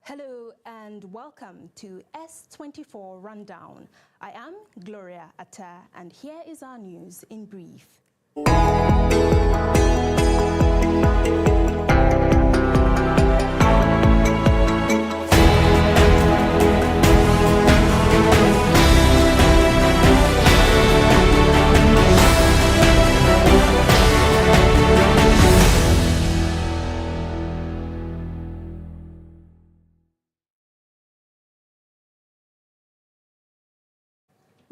Hello and welcome to S24 Rundown. I am Gloria Atta and here is our news in brief.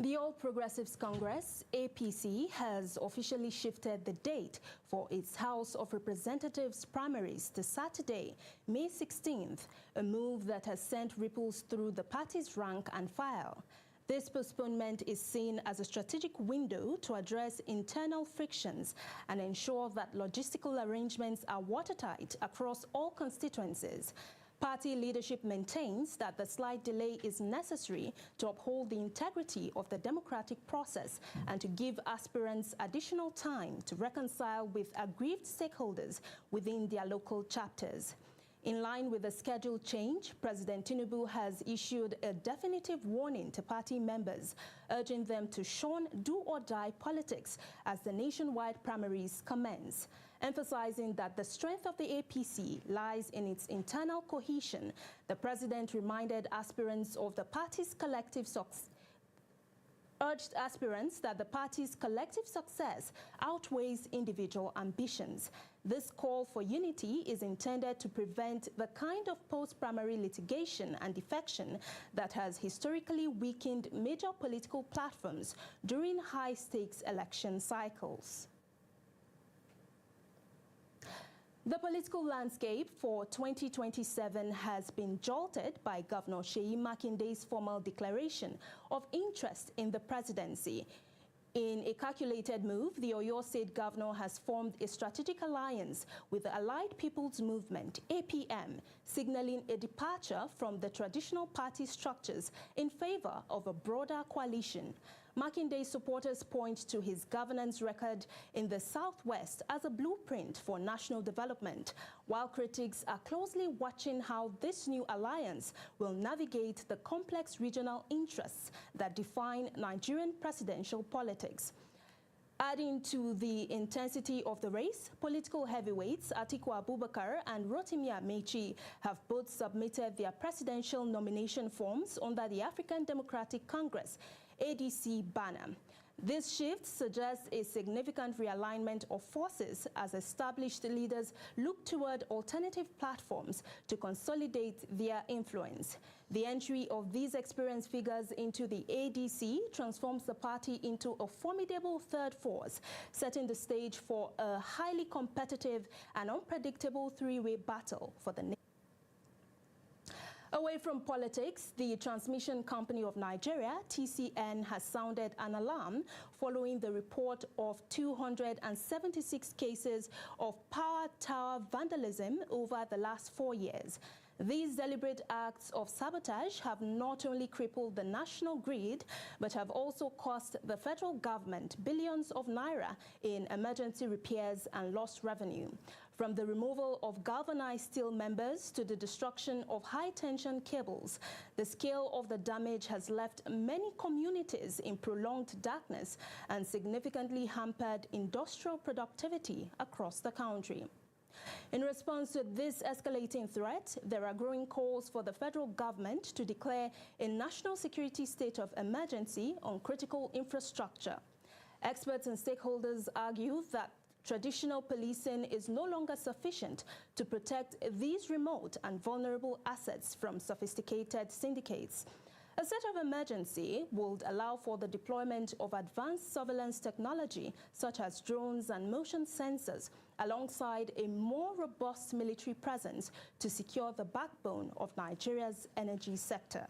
The All Progressives Congress, APC, has officially shifted the date for its House of Representatives primaries to Saturday, May 16th, a move that has sent ripples through the party's rank and file. This postponement is seen as a strategic window to address internal frictions and ensure that logistical arrangements are watertight across all constituencies. Party leadership maintains that the slight delay is necessary to uphold the integrity of the democratic process and to give aspirants additional time to reconcile with aggrieved stakeholders within their local chapters. In line with the schedule change, President Tinubu has issued a definitive warning to party members, urging them to shun do-or-die politics as the nationwide primaries commence. Emphasizing that the strength of the APC lies in its internal cohesion, the president reminded aspirants of the party's collective success. Urged aspirants that the party's collective success outweighs individual ambitions. This call for unity is intended to prevent the kind of post-primary litigation and defection that has historically weakened major political platforms during high-stakes election cycles. The political landscape for 2027 has been jolted by Governor Seyi Makinde's formal declaration of interest in the presidency. In a calculated move, the Oyo State Governor has formed a strategic alliance with the Allied People's Movement, APM, signaling a departure from the traditional party structures in favor of a broader coalition. Makinde's supporters point to his governance record in the Southwest as a blueprint for national development, while critics are closely watching how this new alliance will navigate the complex regional interests that define Nigerian presidential politics. Adding to the intensity of the race, political heavyweights Atiku Abubakar and Rotimi Amechi have both submitted their presidential nomination forms under the African Democratic Congress ADC banner. This shift suggests a significant realignment of forces as established leaders look toward alternative platforms to consolidate their influence. The entry of these experienced figures into the ADC transforms the party into a formidable third force, setting the stage for a highly competitive and unpredictable three-way battle for the nation. Away from politics, the Transmission Company of Nigeria, TCN, has sounded an alarm following the report of 276 cases of power tower vandalism over the last 4 years. These deliberate acts of sabotage have not only crippled the national grid, but have also cost the federal government billions of naira in emergency repairs and lost revenue. From the removal of galvanized steel members to the destruction of high-tension cables, the scale of the damage has left many communities in prolonged darkness and significantly hampered industrial productivity across the country. In response to this escalating threat, there are growing calls for the federal government to declare a national security state of emergency on critical infrastructure. Experts and stakeholders argue that traditional policing is no longer sufficient to protect these remote and vulnerable assets from sophisticated syndicates. A state of emergency would allow for the deployment of advanced surveillance technology such as drones and motion sensors, alongside a more robust military presence to secure the backbone of Nigeria's energy sector.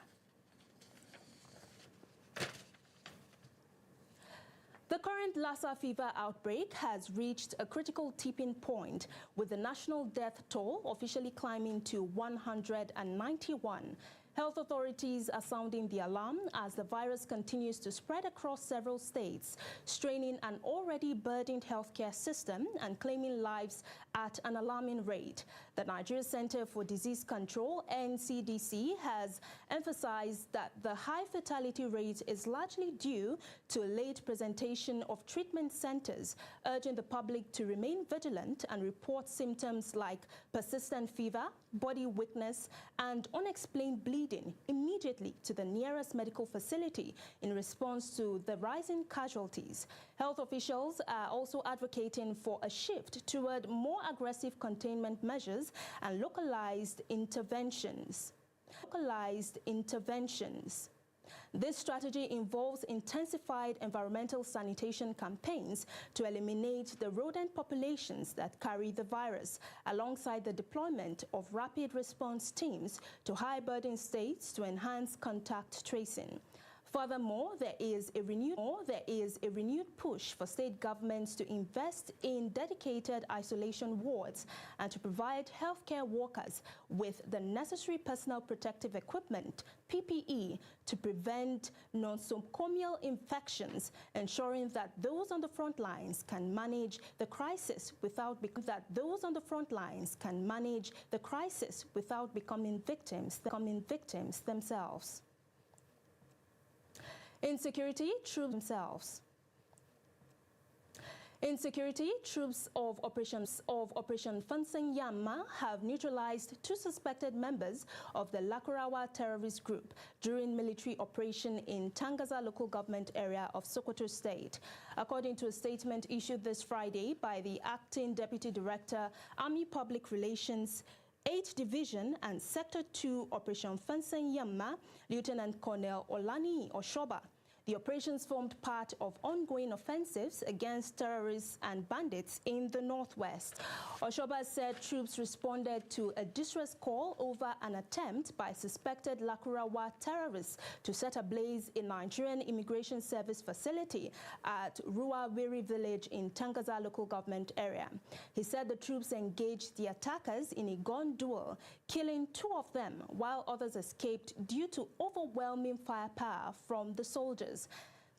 The current Lassa fever outbreak has reached a critical tipping point, with the national death toll officially climbing to 191. Health authorities are sounding the alarm as the virus continues to spread across several states, straining an already burdened healthcare system and claiming lives at an alarming rate. The Nigeria Center for Disease Control, NCDC, has emphasized that the high fatality rate is largely due to late presentation of treatment centers, urging the public to remain vigilant and report symptoms like persistent fever, body weakness, and unexplained bleeding immediately to the nearest medical facility in response to the rising casualties. Health officials are also advocating for a shift toward more aggressive containment measures and localized interventions. This strategy involves intensified environmental sanitation campaigns to eliminate the rodent populations that carry the virus, alongside the deployment of rapid response teams to high-burden states to enhance contact tracing. Furthermore, there is a renewed push for state governments to invest in dedicated isolation wards and to provide healthcare workers with the necessary personal protective equipment, PPE, to prevent nosocomial infections, ensuring that those on the front lines can manage the crisis without becoming victims themselves. Insecurity, troops of Operation Fansen Yamma have neutralized 2 suspected members of the Lakurawa terrorist group during military operation in Tangaza local government area of Sokoto State. According to a statement issued this Friday by the Acting Deputy Director, Army Public Relations, 8th Division and Sector 2 Operation Fansen Yamma, Lieutenant Colonel Olani Oshoba. The operations formed part of ongoing offensives against terrorists and bandits in the northwest. Oshoba said troops responded to a distress call over an attempt by suspected Lakurawa terrorists to set ablaze a Nigerian Immigration Service facility at Ruaweri village in Tangaza local government area. He said the troops engaged the attackers in a gun duel, killing 2 of them, while others escaped due to overwhelming firepower from the soldiers.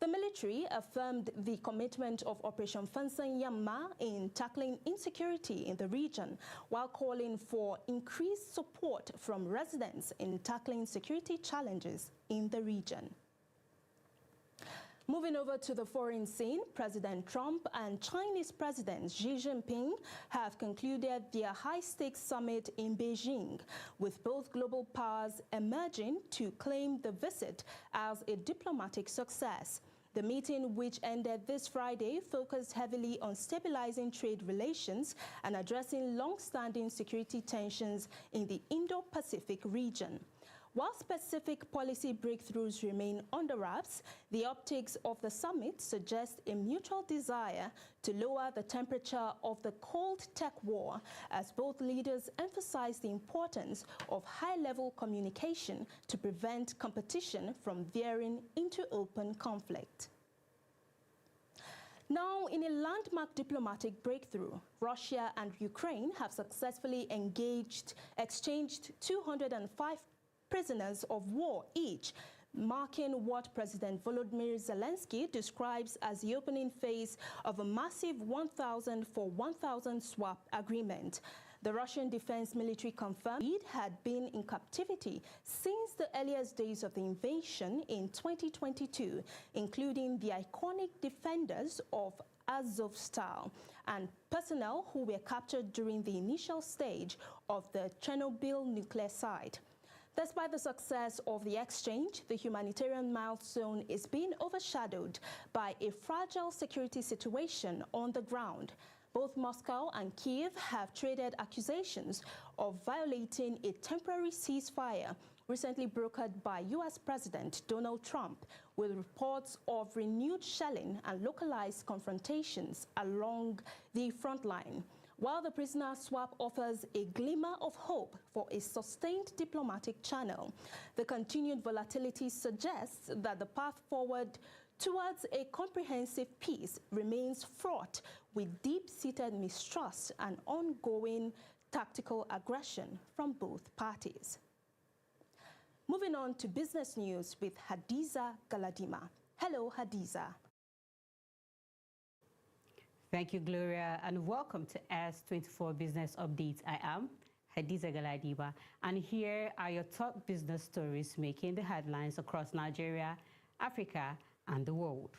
The military affirmed the commitment of Operation Fansen Yamma in tackling insecurity in the region, while calling for increased support from residents in tackling security challenges in the region. Moving over to the foreign scene, President Trump and Chinese President Xi Jinping have concluded their high-stakes summit in Beijing, with both global powers emerging to claim the visit as a diplomatic success. The meeting, which ended this Friday, focused heavily on stabilizing trade relations and addressing long-standing security tensions in the Indo-Pacific region. While specific policy breakthroughs remain under wraps, the optics of the summit suggest a mutual desire to lower the temperature of the cold tech war, as both leaders emphasize the importance of high-level communication to prevent competition from veering into open conflict. Now, in a landmark diplomatic breakthrough, Russia and Ukraine have successfully exchanged 205 prisoners of war each, marking what President Volodymyr Zelensky describes as the opening phase of a massive 1,000 for 1,000 swap agreement. The Russian defense military confirmed it had been in captivity since the earliest days of the invasion in 2022, including the iconic defenders of Azovstal and personnel who were captured during the initial stage of the Chernobyl nuclear site. Despite the success of the exchange, the humanitarian milestone is being overshadowed by a fragile security situation on the ground. Both Moscow and Kyiv have traded accusations of violating a temporary ceasefire recently brokered by U.S. President Donald Trump, with reports of renewed shelling and localized confrontations along the front line. While the prisoner swap offers a glimmer of hope for a sustained diplomatic channel, the continued volatility suggests that the path forward towards a comprehensive peace remains fraught with deep-seated mistrust and ongoing tactical aggression from both parties. Moving on to business news with Hadiza Galadima. Hello, Hadiza. Thank you, Gloria, and welcome to S24 Business Updates. I am Hadiza Galadima, and here are your top business stories making the headlines across Nigeria, Africa, and the world.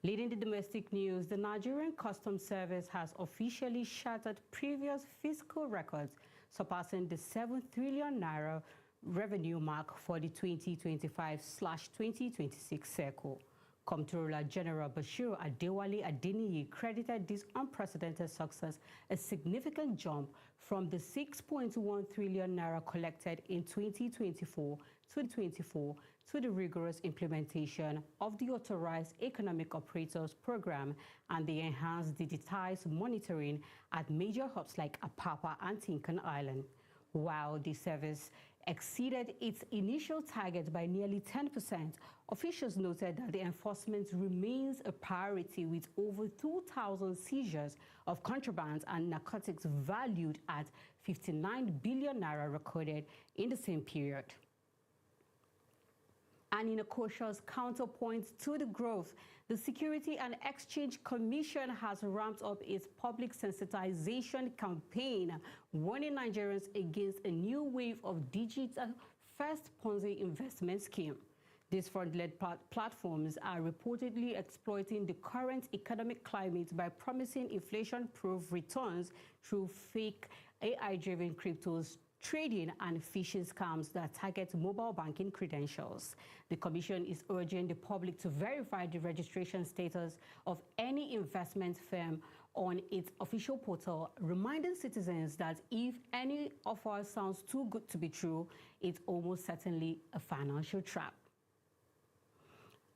Leading the domestic news, the Nigerian Customs Service has officially shattered previous fiscal records, surpassing the 7 trillion naira revenue mark for the 2025/2026 cycle. Comptroller General Bashir Adewale Adeniyi credited this unprecedented success a significant jump from the 6.1 trillion naira collected in 2024 to the rigorous implementation of the Authorized Economic Operators Program and the enhanced digitized monitoring at major hubs like Apapa and Tinkan Island. While the service exceeded its initial target by nearly 10%, officials noted that the enforcement remains a priority with over 2,000 seizures of contraband and narcotics valued at 59 billion naira recorded in the same period. And in a cautious counterpoint to the growth, the Security and Exchange Commission has ramped up its public sensitization campaign, warning Nigerians against a new wave of digital-first Ponzi investment scheme. These fraud-led platforms are reportedly exploiting the current economic climate by promising inflation-proof returns through fake AI-driven cryptos, trading and phishing scams that target mobile banking credentials. The Commission is urging the public to verify the registration status of any investment firm on its official portal, reminding citizens that if any offer sounds too good to be true, it's almost certainly a financial trap.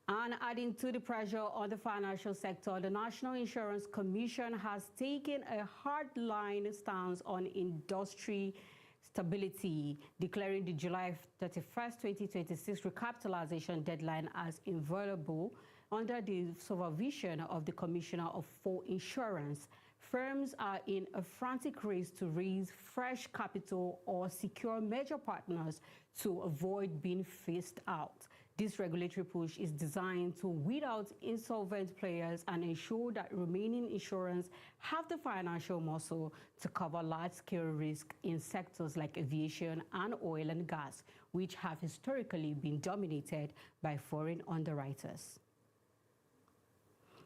And adding to the pressure on the financial sector, the National Insurance Commission has taken a hard-line stance on industry stability, declaring the July 31st, 2026 recapitalization deadline as inviolable under the supervision of the Commissioner for Insurance. Firms are in a frantic race to raise fresh capital or secure major partners to avoid being phased out. This regulatory push is designed to weed out insolvent players and ensure that remaining insurers have the financial muscle to cover large-scale risk in sectors like aviation and oil and gas, which have historically been dominated by foreign underwriters.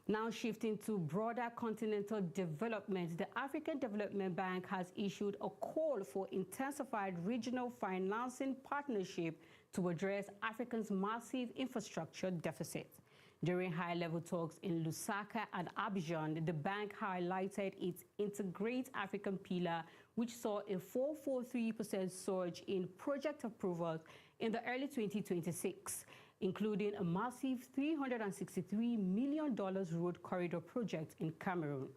Now shifting to broader continental development, the African Development Bank has issued a call for intensified regional financing partnership to address Africa's massive infrastructure deficit. During high-level talks in Lusaka and Abidjan, the bank highlighted its Integrate African pillar, which saw a 443% surge in project approvals in the early 2026, including a massive $363 million road corridor project in Cameroon.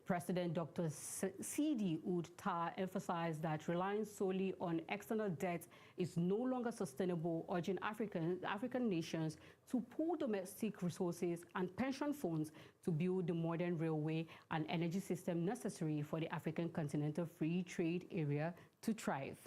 President Dr. Sidi Ould Tah emphasized that relying solely on external debt is no longer sustainable, urging African nations to pool domestic resources and pension funds to build the modern railway and energy system necessary for the African Continental Free Trade Area to thrive.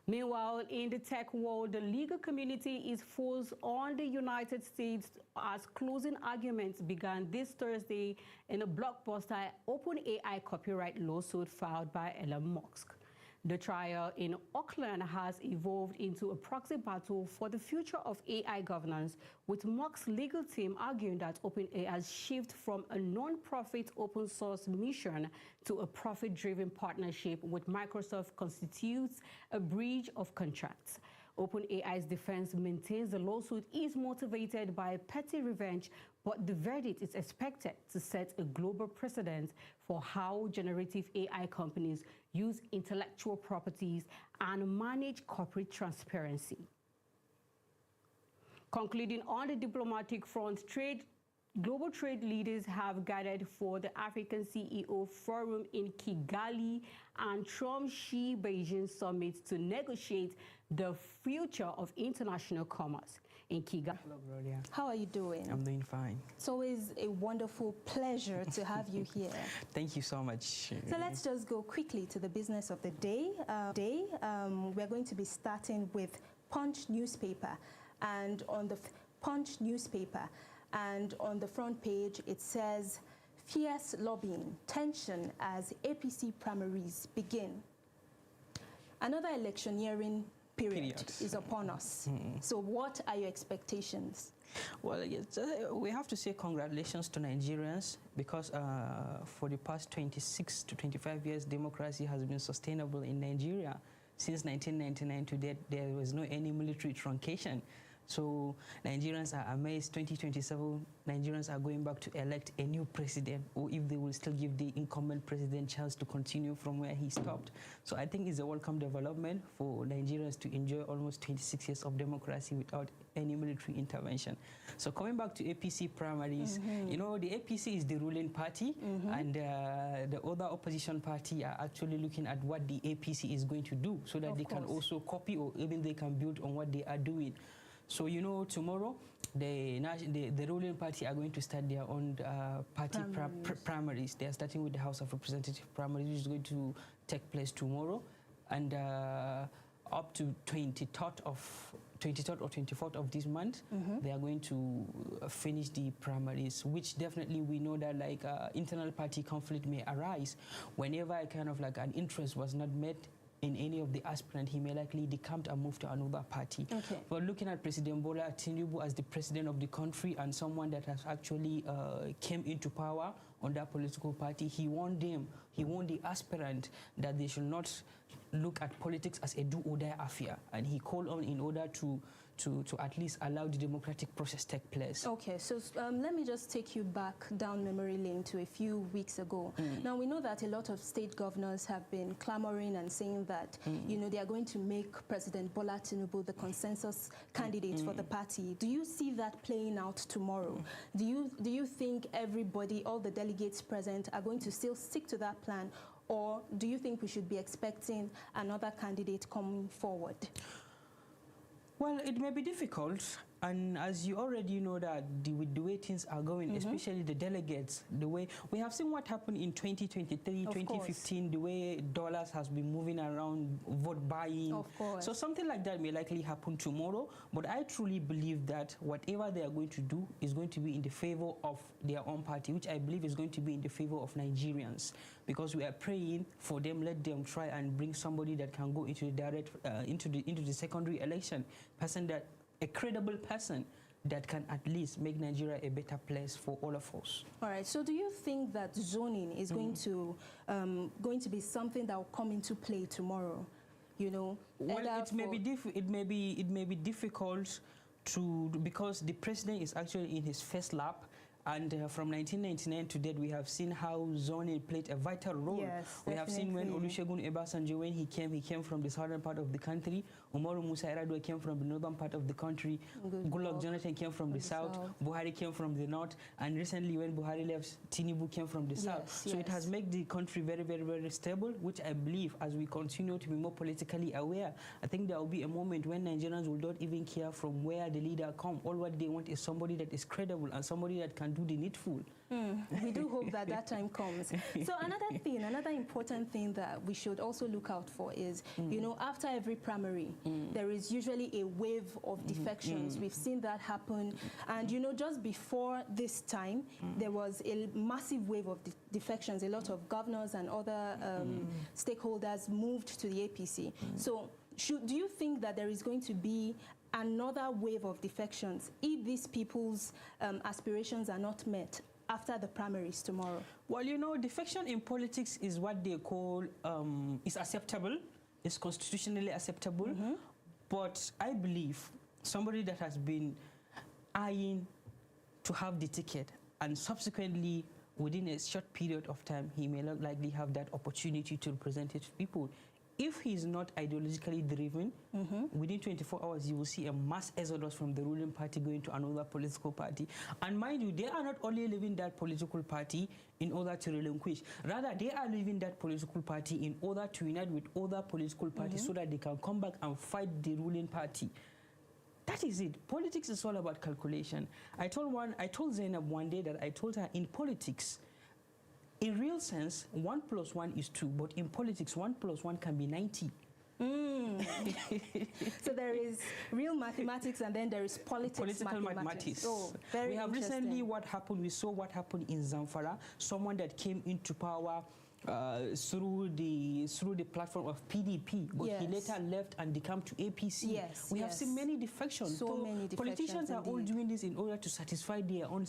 Meanwhile, in the tech world, the legal community is focused on the United States as closing arguments began this Thursday in a blockbuster OpenAI copyright lawsuit filed by Elon Musk. The trial in Oakland has evolved into a proxy battle for the future of AI governance, with Musk's legal team arguing that OpenAI's shift from a non-profit open source mission to a profit-driven partnership with Microsoft constitutes a breach of contracts. OpenAI's defense maintains the lawsuit is motivated by petty revenge, but the verdict is expected to set a global precedent for how generative AI companies use intellectual properties and manage corporate transparency. Concluding on the diplomatic front, global trade leaders have gathered for the African CEO Forum in Kigali and Trump-Xi Beijing summit to negotiate the future of international commerce. in Kigali. Hello, Gloria. How are you doing? I'm doing fine. It's always a wonderful pleasure to have you here. Thank you so much. So let's just go quickly to the business of the day. We're going to be starting with Punch newspaper, and on the Punch newspaper, and on the front page it says, "Fierce lobbying, tension as APC primaries begin." Another electioneering period is upon us. So what are your expectations? Well, yes, we have to say congratulations to Nigerians, because for the past 26 to 25 years, democracy has been sustainable in Nigeria. Since 1999 to date, there was no any military truncation. So Nigerians are amazed. 2027, Nigerians are going back to elect a new president, or if they will still give the incumbent president chance to continue from where he stopped. So I think it's a welcome development for Nigerians to enjoy almost 26 years of democracy without any military intervention. So coming back to APC primaries, you know, the APC is the ruling party, and the other opposition party are actually looking at what the APC is going to do, so that they can also copy, or even they can build on what they are doing. So, you know, tomorrow, the ruling party are going to start their own party primaries. They are starting with the House of Representatives primaries, which is going to take place tomorrow. And up to 23rd or 24th of this month, they are going to finish the primaries, which definitely we know that like internal party conflict may arise whenever a kind of like an interest was not met in any of the aspirant. He may likely decamp and move to another party. But looking at President Bola Tinubu as the president of the country and someone that has actually came into power on that political party, he warned them, he warned the aspirant that they should not look at politics as a do-or-die affair, and he called on in order to at least allow the democratic process take place. Okay, so let me just take you back down memory lane to a few weeks ago. Now, we know that a lot of state governors have been clamoring and saying that, you know, they are going to make President Bola Tinubu the consensus candidate for the party. Do you see that playing out tomorrow? Do you think everybody, all the delegates present, are going to still stick to that plan, or do you think we should be expecting another candidate coming forward? Well, it may be difficult, and as you already know that with the way things are going, especially the delegates, the way we have seen what happened in 2023, 2015, the way dollars has been moving around, vote buying. So something like that may likely happen tomorrow, but I truly believe that whatever they are going to do is going to be in the favor of their own party, which I believe is going to be in the favor of Nigerians, because we are praying for them. Let them try and bring somebody that can go into the direct into the secondary election, a credible person that can at least make Nigeria a better place for all of us. All right. So, do you think that zoning is going to be something that will come into play tomorrow? You know, well, it may be difficult to, because the president is actually in his first lap. And from 1999 to date, we have seen how zoning played a vital role. Yes, we have seen when Olusegun Obasanjo, when he came from the southern part of the country. Umaru Musa Yar'Adua came from the northern part of the country. Goodluck Jonathan came from the south. Buhari came from the north. And recently, when Buhari left, Tinubu came from the south. So it has made the country very, very, very stable, which I believe, as we continue to be more politically aware, I think there will be a moment when Nigerians will not even care from where the leader comes. All what they want is somebody that is credible and somebody that can do the needful. We do hope that that time comes. So another important thing that we should also look out for is, you know, after every primary, there is usually a wave of defections. We've seen that happen. And, you know, just before this time, there was a massive wave of defections. A lot of governors and other stakeholders moved to the APC. So do you think that there is going to be another wave of defections if these people's aspirations are not met after the primaries tomorrow? Well, you know, defection in politics is what they call, is acceptable, is constitutionally acceptable. But I believe somebody that has been eyeing to have the ticket and subsequently within a short period of time, he may not likely have that opportunity to represent his people. If he is not ideologically driven, within 24 hours, you will see a mass exodus from the ruling party going to another political party. And mind you, they are not only leaving that political party in order to relinquish. Rather, they are leaving that political party in order to unite with other political parties so that they can come back and fight the ruling party. That is it. Politics is all about calculation. I told Zainab one day that I told her in politics, in real sense, 1 + 1 is 2, but in politics, 1 + 1 can be 90. So there is real mathematics and then there is political mathematics. Oh, very we have interesting. recently we saw what happened in Zamfara, someone that came into power through the platform of PDP, but he later left and decamped to APC. Yes, we have seen many defections. So many defections. Politicians are all doing this in order to satisfy their own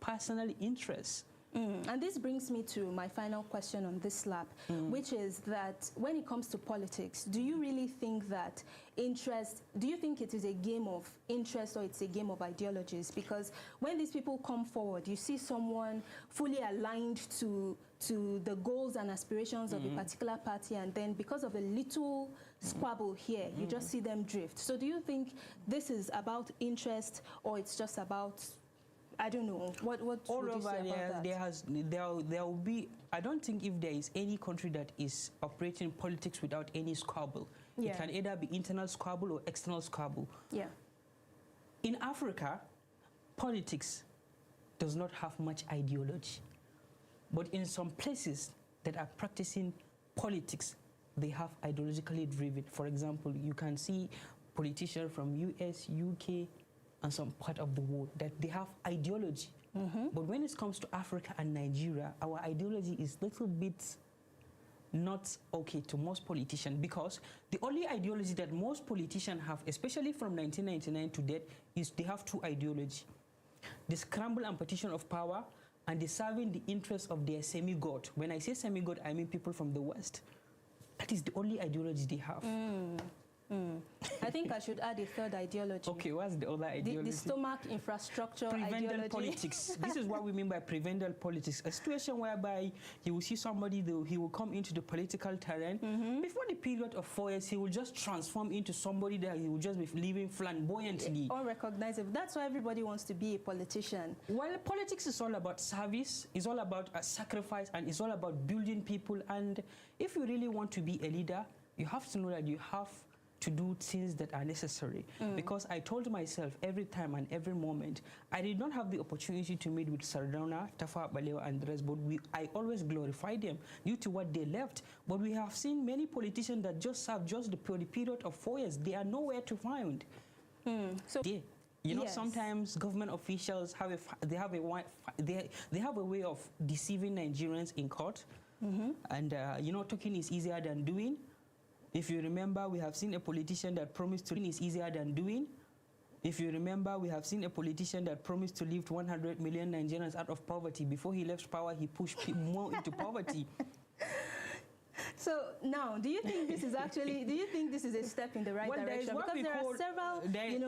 personal interests. And this brings me to my final question on this lap, which is that when it comes to politics, do you really think that do you think it is a game of interest or it's a game of ideologies? Because when these people come forward, you see someone fully aligned to the goals and aspirations of a particular party, and then because of a little squabble here, you just see them drift. So do you think this is about interest or it's just about, I don't know, what all would you over say about that? there will be, I don't think if there is any country that is operating politics without any squabble. It can either be internal squabble or external squabble. In Africa, politics does not have much ideology. But in some places that are practicing politics, they have ideologically driven. For example, you can see politicians from US, UK, and some part of the world that they have ideology. But when it comes to Africa and Nigeria, our ideology is a little bit not okay to most politicians, because the only ideology that most politicians have, especially from 1999 to date, is they have two ideologies: the scramble and partition of power, and the serving the interests of their semi-god. When I say semi-god, I mean people from the West. That is the only ideology they have. I think I should add a third ideology. Okay, what's the other ideology? The stomach infrastructure Preventive ideology. politics. This is what we mean by preventive politics. A situation whereby you will see somebody, he will come into the political terrain. Before the period of 4 years, he will just transform into somebody that he will just be living flamboyantly. Unrecognizable. That's why everybody wants to be a politician. Well, politics is all about service, it's all about sacrifice, and it's all about building people. And if you really want to be a leader, you have to know that you have to do things that are necessary. Because I told myself every time and every moment, I did not have the opportunity to meet with Sardauna, Tafawa Balewa, and the rest, but I always glorify them due to what they left. But we have seen many politicians that just serve just the period of 4 years. They are nowhere to find. So you know, sometimes government officials have a way of deceiving Nigerians in court, and you know, talking is easier than doing. If you remember, we have seen a politician that promised to is easier than doing. If you remember, we have seen a politician that promised to lift 100 million Nigerians out of poverty. Before he left power, he pushed people more into poverty. So now, do you think this is actually, do you think this is a step in the right direction? Because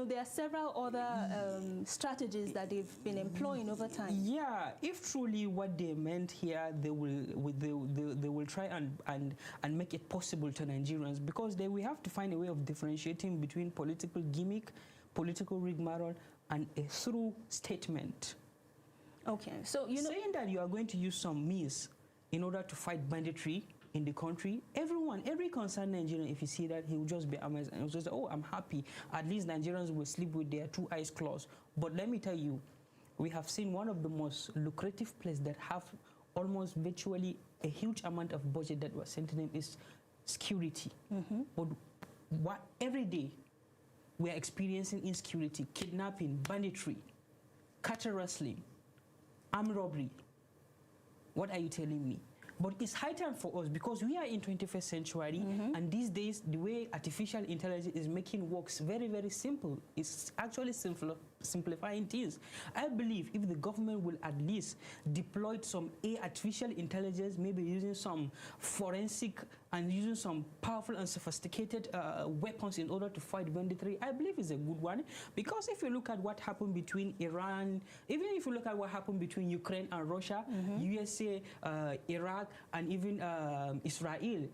there are several other strategies that they've been employing over time. Yeah, if truly what they meant here, they will try and make it possible to Nigerians, because we have to find a way of differentiating between political gimmick, political rigmarole, and a through statement. Okay, so you know, saying that you are going to use some means in order to fight banditry in the country, every concerned Nigerian, if you see that, he will just be amazed and just say, oh, I'm happy. At least Nigerians will sleep with their 2 eyes closed. But let me tell you, we have seen one of the most lucrative places that have almost virtually a huge amount of budget that was sent to them is security. But every day we are experiencing insecurity, kidnapping, banditry, cattle rustling, armed robbery. What are you telling me? But it's high time for us, because we are in 21st century, and these days, the way artificial intelligence is making works very, very simple. It's actually simplifying things. I believe if the government will at least deploy some artificial intelligence, maybe using some forensic and using some powerful and sophisticated weapons in order to fight banditry, I believe is a good one. Because if you look at what happened between Iran, even if you look at what happened between Ukraine and Russia, USA, Iraq, and even Israel,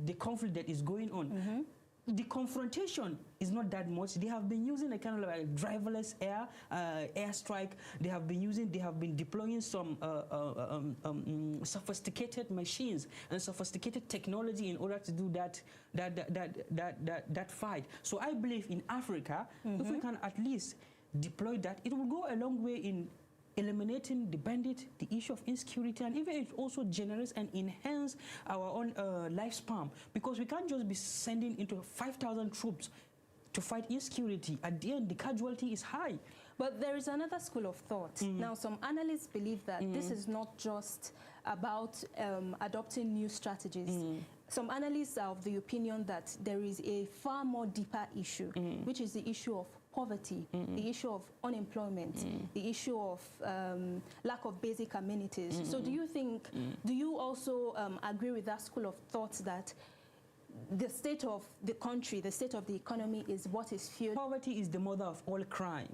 the conflict that is going on, the confrontation is not that much. They have been using a kind of like driverless airstrike. They have been deploying some sophisticated machines and sophisticated technology in order to do that fight. So I believe in Africa, if we can at least deploy that, it will go a long way in eliminating the bandit, the issue of insecurity, and even it also generates and enhance our own lifespan, because we can't just be sending into 5,000 troops to fight insecurity. At the end, the casualty is high. But there is another school of thought. Now, some analysts believe that this is not just about adopting new strategies. Some analysts are of the opinion that there is a far more deeper issue, which is the issue of poverty, the issue of unemployment, the issue of lack of basic amenities. So do you think, do you also agree with that school of thought that the state of the country, the state of the economy is what is fueling? Poverty is the mother of all crime.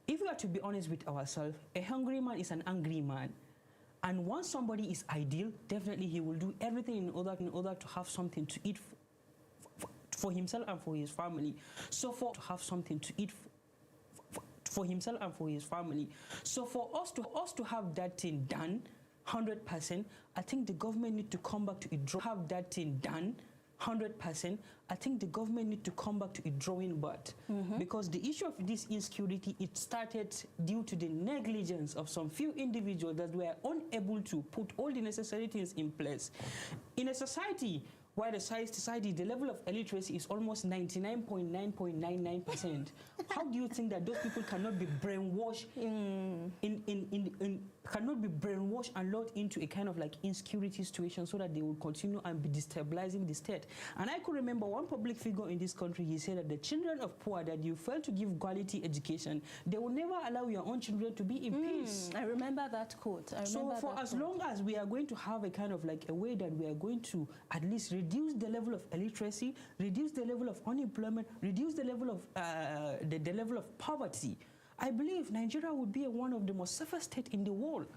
If we are to be honest with ourselves, a hungry man is an angry man. And once somebody is ideal, definitely he will do everything in order to have something to eat for himself and for his family. So for himself and for his family. So for us to have that thing done 100%, I think the government need to come back to it. Have that thing done 100%, I think the government need to come back to a drawing board, because the issue of this insecurity, it started due to the negligence of some few individuals that were unable to put all the necessary things in place. In a society where the level of illiteracy is almost 99.999%. How do you think that those people cannot be brainwashed cannot be brainwashed and lured into a kind of like insecurity situation so that they will continue and be destabilizing the state? And I could remember one public figure in this country, he said that the children of poor, that you fail to give quality education, they will never allow your own children to be in peace. I remember that quote. So for as long as we are going to have a kind of like a way that we are going to at least reduce the level of illiteracy, reduce the level of unemployment, reduce the level of the level of poverty, I believe Nigeria would be one of the most safest states in the world.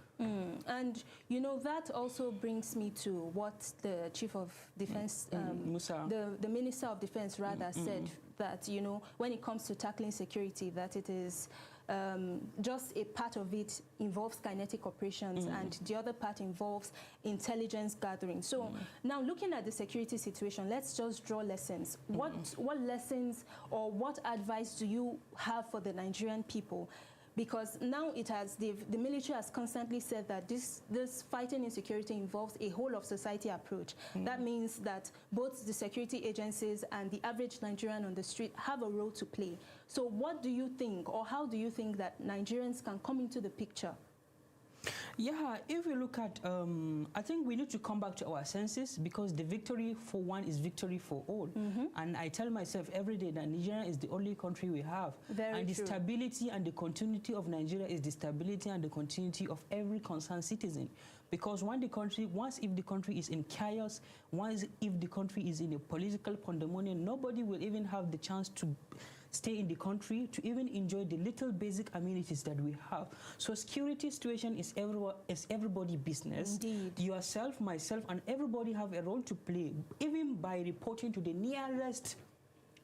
And, you know, that also brings me to what the Chief of Defense, the Minister of Defense rather said, that, you know, when it comes to tackling security, that it is just a part of it involves kinetic operations and the other part involves intelligence gathering. So now looking at the security situation, let's just draw lessons. What lessons or what advice do you have for the Nigerian people? Because now it has, the military has constantly said that this fighting insecurity involves a whole of society approach. That means that both the security agencies and the average Nigerian on the street have a role to play. So what do you think, or how do you think that Nigerians can come into the picture? Yeah, if we look at, I think we need to come back to our senses, because the victory for one is victory for all. And I tell myself every day that Nigeria is the only country we have. And the stability and the continuity of Nigeria is the stability and the continuity of every concerned citizen. Because once if the country is in chaos, once if the country is in a political pandemonium, nobody will even have the chance to stay in the country, to even enjoy the little basic amenities that we have. So security situation is everybody's business. Indeed. Yourself, myself, and everybody have a role to play, even by reporting to the nearest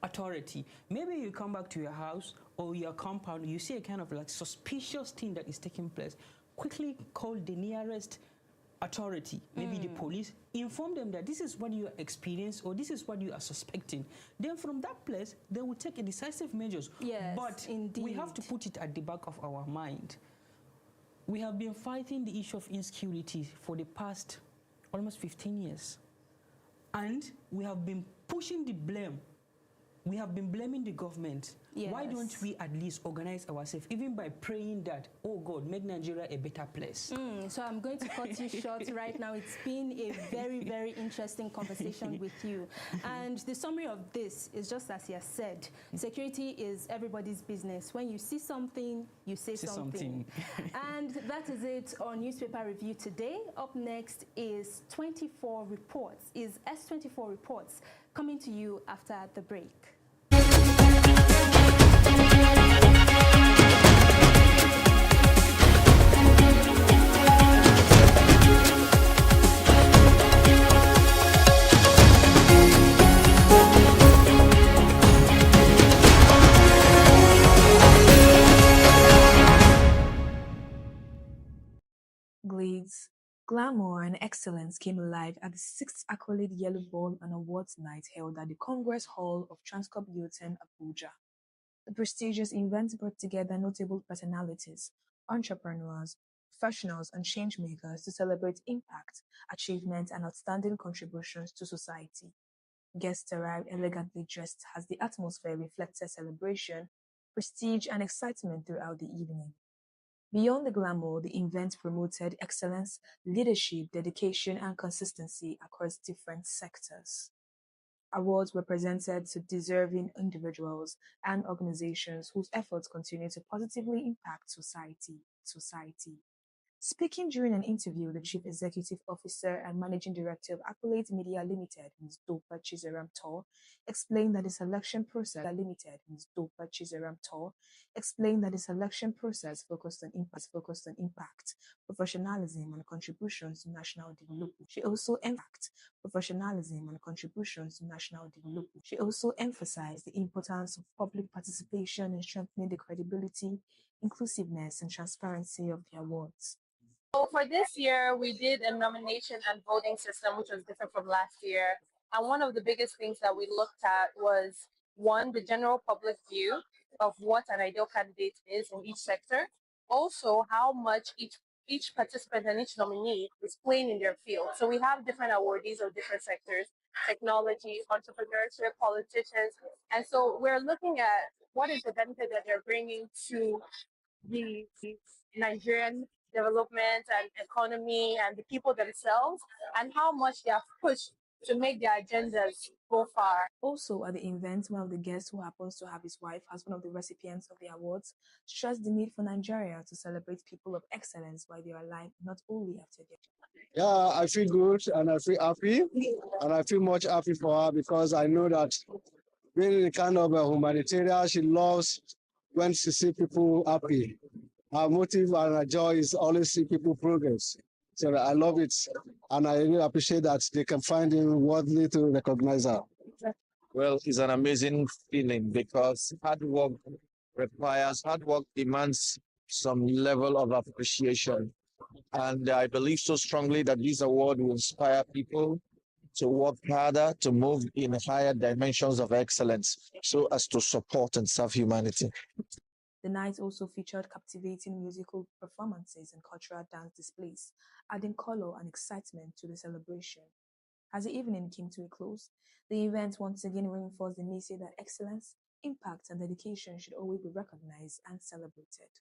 authority. Maybe you come back to your house or your compound, you see a kind of like suspicious thing that is taking place. Quickly call the nearest authority, maybe the police, inform them that this is what you experience or this is what you are suspecting. Then from that place, they will take a decisive measures. Yes, but indeed. We have to put it at the back of our mind. We have been fighting the issue of insecurity for the past almost 15 years. And we have been pushing the blame. We have been blaming the government. Yes. Why don't we at least organize ourselves, even by praying that, oh God, make Nigeria a better place? So I'm going to cut you short right now. It's been a very, very interesting conversation with you. And the summary of this is just as you said, security is everybody's business. When you see something, you say something. And that is it on Newspaper Review today. Up next is S24 Reports, coming to you after the break. Glamour and excellence came alive at the 6th Accolade Yellow Ball and Awards Night held at the Congress Hall of Transcorp Hilton, Abuja. The prestigious event brought together notable personalities, entrepreneurs, professionals, and changemakers to celebrate impact, achievement, and outstanding contributions to society. Guests arrived elegantly dressed as the atmosphere reflected celebration, prestige, and excitement throughout the evening. Beyond the glamour, the event promoted excellence, leadership, dedication, and consistency across different sectors. Awards were presented to deserving individuals and organizations whose efforts continue to positively impact society. Speaking during an interview, the Chief Executive Officer and Managing Director of Accolade Media Limited, Ms. Dopa Chizaram Tor, explained that the selection process focused on impact, professionalism, and contributions to national development. She also emphasized the importance of public participation in strengthening the credibility, inclusiveness, and transparency of the awards. So for this year, we did a nomination and voting system, which was different from last year. And one of the biggest things that we looked at was, one, the general public view of what an ideal candidate is in each sector. Also, how much each participant and each nominee is playing in their field. So we have different awardees of different sectors: technology, entrepreneurship, politicians. And so we're looking at what is the benefit that they're bringing to the Nigerian development and economy and the people themselves, and how much they have pushed to make their agendas go far. Also at the event, one of the guests, who happens to have his wife as one of the recipients of the awards, stressed the need for Nigeria to celebrate people of excellence while they are alive, not only after death. Yeah, I feel good and I feel happy, and I feel much happy for her because I know that being the kind of a humanitarian, she loves when she sees people happy. Her motive and her joy is always see people progress. So I love it, and I really appreciate that they can find him worthy to recognize her. Well, it's an amazing feeling because hard work demands some level of appreciation. And I believe so strongly that this award will inspire people to work harder, to move in higher dimensions of excellence, so as to support and serve humanity. The night also featured captivating musical performances and cultural dance displays, adding color and excitement to the celebration. As the evening came to a close, the event once again reinforced the message that excellence, impact, and dedication should always be recognized and celebrated.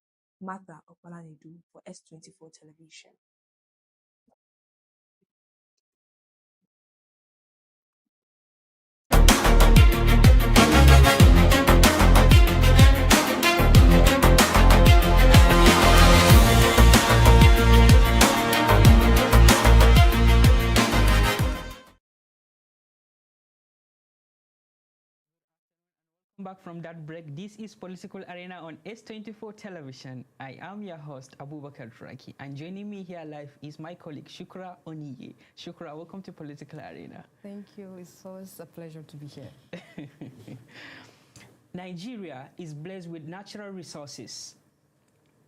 Martha Okpalanedu for S24 Television. Back from that break, this is Political Arena on S24 Television. I am your host, Abubakar Turaki, and joining me here live is my colleague, Shukra Oniye. Shukra, welcome to Political Arena. Thank you. It's always a pleasure to be here. Nigeria is blessed with natural resources,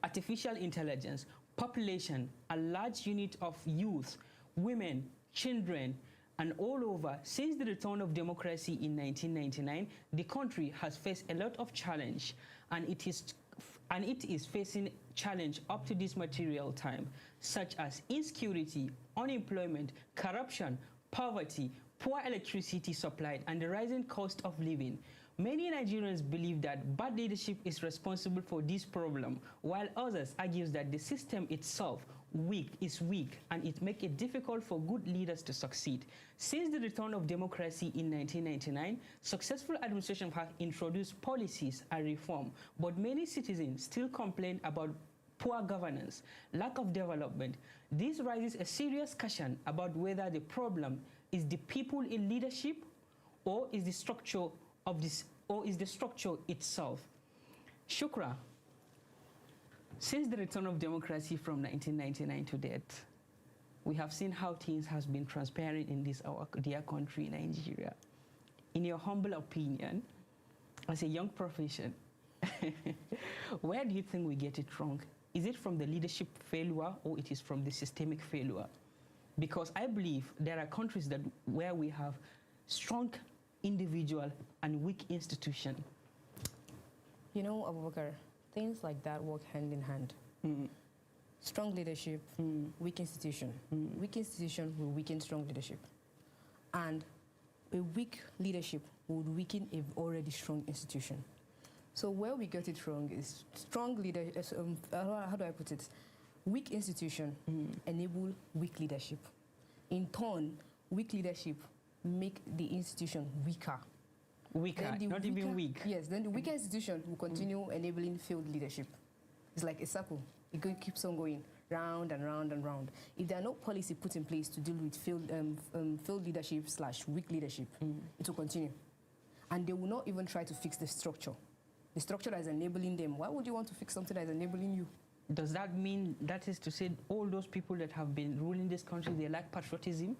artificial intelligence, population, a large unit of youth, women, children, and all over. Since the return of democracy in 1999, the country has faced a lot of challenge, and it is facing challenge up to this material time, such as insecurity, unemployment, corruption, poverty, poor electricity supply, and the rising cost of living. Many Nigerians believe that bad leadership is responsible for this problem, while others argue that the system itself is weak, and it makes it difficult for good leaders to succeed. Since the return of democracy in 1999, successful administrations have introduced policies and reform, but many citizens still complain about poor governance, lack of development. This raises a serious question about whether the problem is the people in leadership, or is the structure of this, or is the structure itself. Shukra, since the return of democracy from 1999 to date, we have seen how things has been transparent in this our dear country, Nigeria. In your humble opinion, as a young profession, where do you think we get it wrong? Is it from the leadership failure, or it is from the systemic failure? Because I believe there are countries that where we have strong individual and weak institution. You know, Abubakar, things like that work hand in hand. Strong leadership, weak institution. Weak institution will weaken strong leadership. And a weak leadership would weaken an already strong institution. So where we get it wrong is strong leader, how do I put it? Weak institution enable weak leadership. In turn, weak leadership make the institution weaker. Weaker, not even weak. Yes, then the weaker institution will continue enabling failed leadership. It's like a circle. It keeps on going round and round and round. If there are no policy put in place to deal with failed leadership / weak leadership, it will continue. And they will not even try to fix the structure. The structure that is enabling them. Why would you want to fix something that is enabling you? Does that mean, that is to say, all those people that have been ruling this country, they lack patriotism?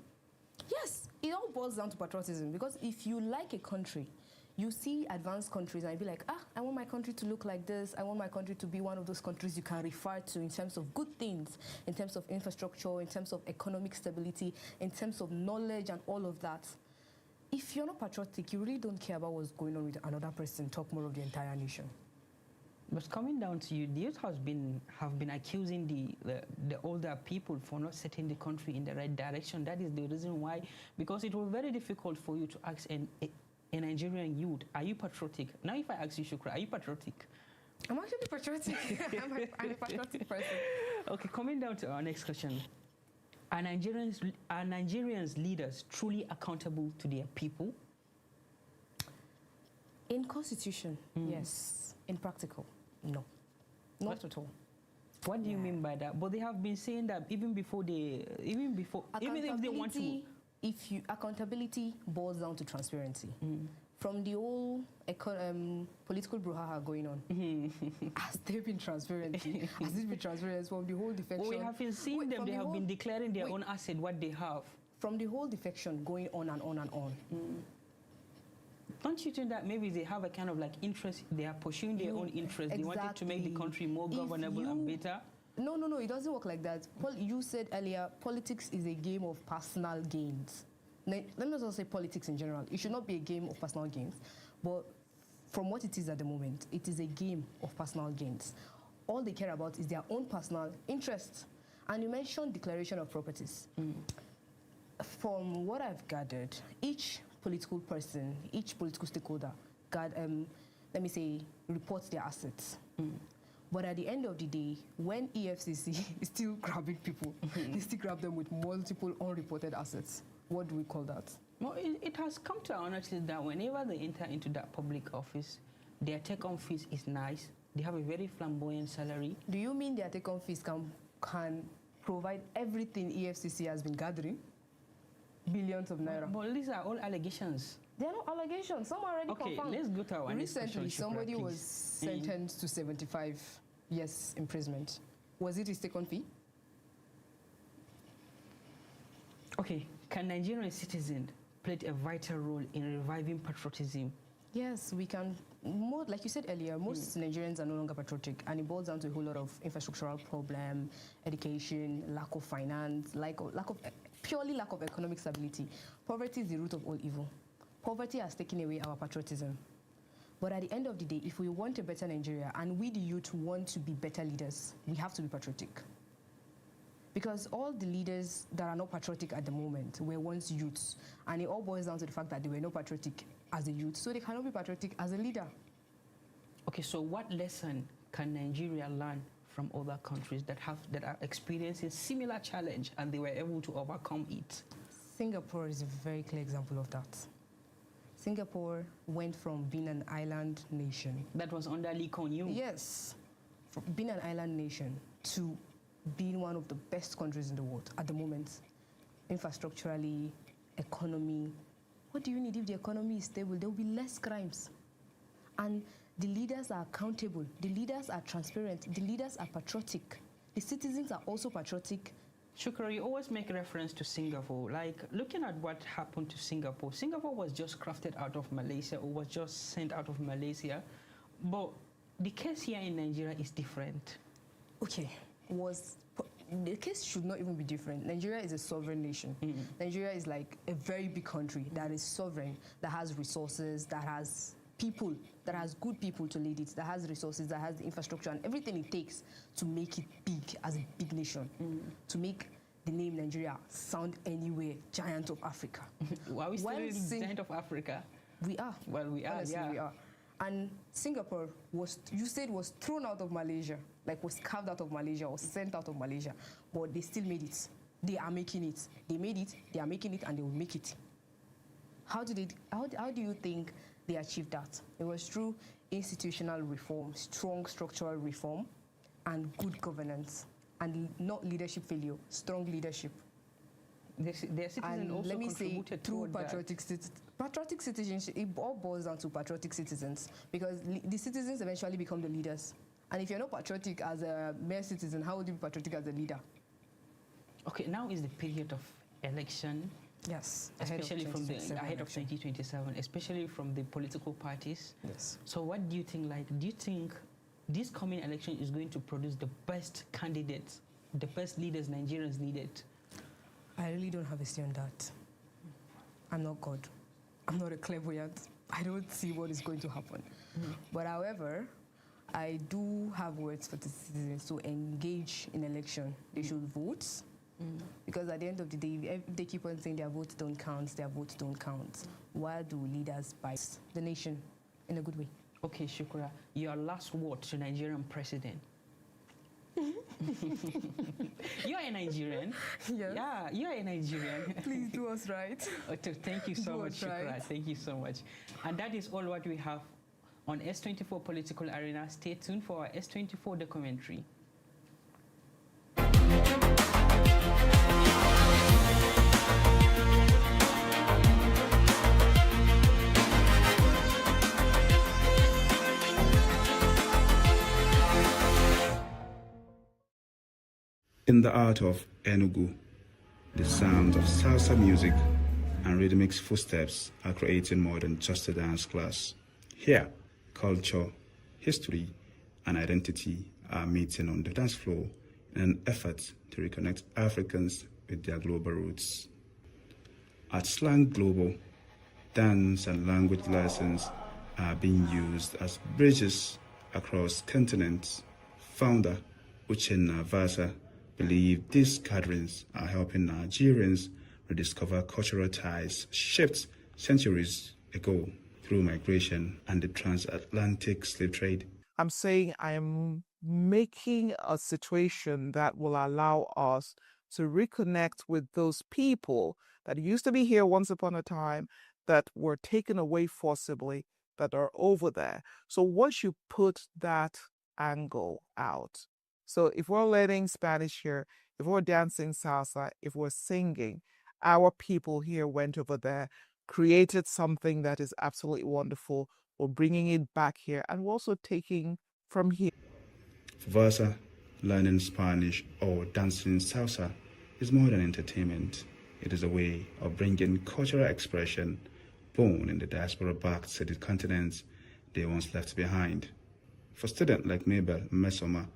Yes, it all boils down to patriotism. Because if you like a country, you see advanced countries and you be like, I want my country to look like this. I want my country to be one of those countries you can refer to in terms of good things, in terms of infrastructure, in terms of economic stability, in terms of knowledge and all of that. If you're not patriotic, you really don't care about what's going on with another person, talk more of the entire nation. But coming down to you, the youth have been accusing the older people for not setting the country in the right direction. That is the reason why, because it was very difficult for you to ask a Nigerian youth, are you patriotic? Now if I ask you, Shukra, are you patriotic? I'm actually patriotic. I'm a patriotic person. Okay, coming down to our next question. Are Nigerians leaders truly accountable to their people? In constitution, yes. In practical, no. Not at all. What do you mean by that? But they have been saying that even if they want to... Accountability boils down to transparency. From the whole political brouhaha going on, has there been transparency? Has it been transparency from the whole defection? We have been seeing them, they have been declaring their own asset, what they have. From the whole defection going on and on and on. Don't you think that maybe they have a kind of like interest, they are pursuing their own interest, they wanted to make the country more governable and better? No, it doesn't work like that. You said earlier, politics is a game of personal gains. Let me not say politics in general. It should not be a game of personal gains. But from what it is at the moment, it is a game of personal gains. All they care about is their own personal interests. And you mentioned declaration of properties. From what I've gathered, each political person, each political stakeholder, let me say, reports their assets. But at the end of the day, when EFCC is still grabbing people, they still grab them with multiple unreported assets. What do we call that? Well, it has come to our notice that whenever they enter into that public office, their take-home fees is nice. They have a very flamboyant salary. Do you mean their take-home fees can provide everything EFCC has been gathering? Billions of naira. But these are all allegations. They are not allegations. Some are already confirmed. Okay, let's go to our next question. Recently, somebody was sentenced to 75 years imprisonment. Was it his take-home fee? Okay, can Nigerian citizens play a vital role in reviving patriotism? Yes, we can. Like you said earlier, most Nigerians are no longer patriotic, and it boils down to a whole lot of infrastructural problem, education, lack of finance, purely lack of economic stability. Poverty is the root of all evil. Poverty has taken away our patriotism. But at the end of the day, if we want a better Nigeria, and we the youth want to be better leaders, we have to be patriotic. Because all the leaders that are not patriotic at the moment were once youths, and it all boils down to the fact that they were not patriotic as a youth, so they cannot be patriotic as a leader. Okay, so what lesson can Nigeria learn from other countries that are experiencing similar challenge and they were able to overcome it? Singapore is a very clear example of that. Singapore went from being an island nation. That was under Lee Kuan Yew? Yes, from being an island nation to being one of the best countries in the world at the moment. Infrastructurally, economy. What do you need if the economy is stable? There will be less crimes. And the leaders are accountable. The leaders are transparent. The leaders are patriotic. The citizens are also patriotic. Shukra, you always make reference to Singapore. Like, looking at what happened to Singapore, Singapore was just crafted out of Malaysia or was just sent out of Malaysia. But the case here in Nigeria is different. Okay. the case should not even be different. Nigeria is a sovereign nation. Nigeria is like a very big country that is sovereign, that has resources, that has people, that has good people to lead it, that has resources, that has the infrastructure and everything it takes to make it big as a big nation, to make the name Nigeria sound anywhere giant of Africa. Are we still giant of Africa? We are. Well, we are, Honestly, we are. And Singapore was, you said, was thrown out of Malaysia, like was carved out of Malaysia or sent out of Malaysia, but they still made it. They are making it. They made it, they are making it, and they will make it. How do you think they achieved that? It was through institutional reform, strong structural reform, and good governance, and not leadership failure, strong leadership. Their citizens And also let me say, contributed through toward patriotic citizenship, it all boils down to patriotic citizens, because the citizens eventually become the leaders. And if you're not patriotic as a mere citizen, how would you be patriotic as a leader? Okay, now is the period of election. Yes, Especially from the ahead of 2027, especially from the political parties. Yes. So what do you think? Like, do you think this coming election is going to produce the best candidates, the best leaders Nigerians needed? I really don't have a say on that. I'm not God. I'm not a clairvoyant. I don't see what is going to happen. But however, I do have words for the citizens to engage in election. They should vote. Because at the end of the day, if they keep on saying their votes don't count, their votes don't count, why do leaders bias the nation in a good way? Okay, Shukura, your last word to Nigerian president. You're a Nigerian. Yes. Yeah, you're a Nigerian. Please do us right. Thank you so much, Do us Shukura. right. Thank you so much. And that is all what we have on S24 Political Arena. Stay tuned for our S24 documentary. In the art of Enugu, the sounds of salsa music and rhythmic footsteps are creating more than just a dance class. Here, culture, history, and identity are meeting on the dance floor in an effort to reconnect Africans with their global roots. At Slang Global, dance and language lessons are being used as bridges across continents. Founder Uchenna Vasa believe these gatherings are helping Nigerians rediscover cultural ties shaped centuries ago through migration and the transatlantic slave trade. I'm saying I am making a situation that will allow us to reconnect with those people that used to be here once upon a time, that were taken away forcibly, that are over there. So once you put that angle out, so if we're learning Spanish here, if we're dancing salsa, if we're singing, our people here went over there, created something that is absolutely wonderful. We're bringing it back here, and we're also taking from here. For Vasa, learning Spanish or dancing salsa is more than entertainment. It is a way of bringing cultural expression born in the diaspora back to the continents they once left behind. For students like Mabel Mesoma,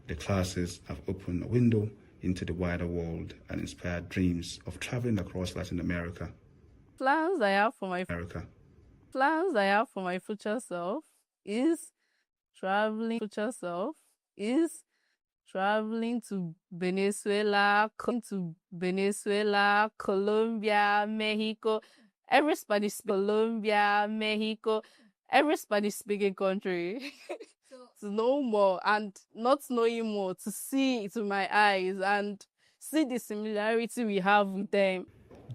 the classes have opened a window into the wider world and inspired dreams of traveling across Latin America. Plans I have for my future self is traveling to Venezuela, Colombia, Mexico, every Spanish speaking country. To know more and not knowing more, to see it with my eyes and see the similarity we have with them.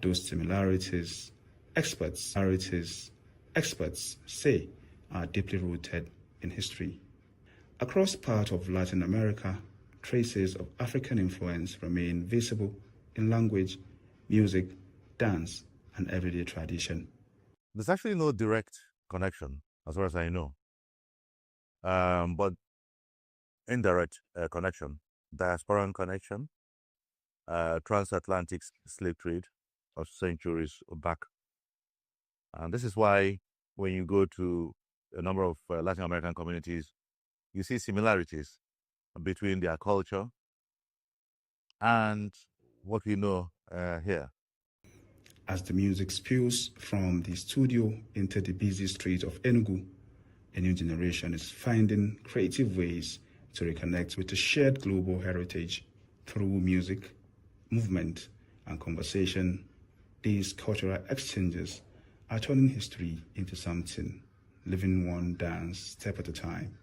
Those similarities, experts say, are deeply rooted in history. Across parts of Latin America, traces of African influence remain visible in language, music, dance, and everyday tradition. There's actually no direct connection, as far as I know. But indirect connection, diasporan connection, transatlantic slave trade of centuries back. And this is why when you go to a number of Latin American communities, you see similarities between their culture, and what we know here. As the music spills from the studio into the busy streets of Enugu, a new generation is finding creative ways to reconnect with a shared global heritage through music, movement, and conversation. These cultural exchanges are turning history into something, living one dance step at a time.